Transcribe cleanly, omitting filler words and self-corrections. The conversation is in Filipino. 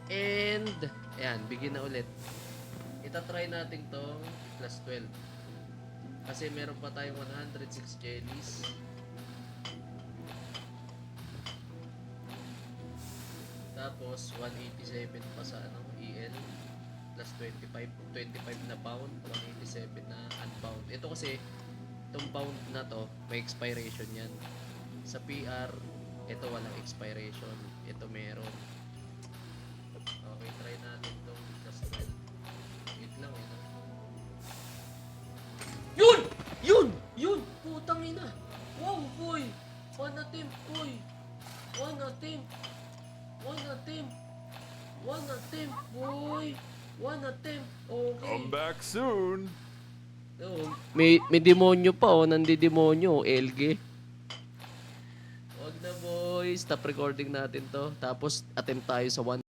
And, ayan, begin na ulit. Itatry natin tong plus 12. Kasi meron pa tayong 106 jellies. Tapos, 187 pa sa EL. Plus 25 na pound, 187 na unbound. Ito kasi, itong pound na to, may expiration yan. Sa PR, ito walang expiration. Ito meron. Okay, try natin itong plus 12. Wait lang, wait lang. Yun! Yun! Yun! Putang ina! Wow, boy! One attempt, boy! One attempt! One attempt! One attempt, boy! One attempt! Okay. Come back soon. Oh, may demonyo pa, oh. Nandidemonyo, LG. Wag na, boy. Stop recording natin to. Tapos, attempt tayo sa 1.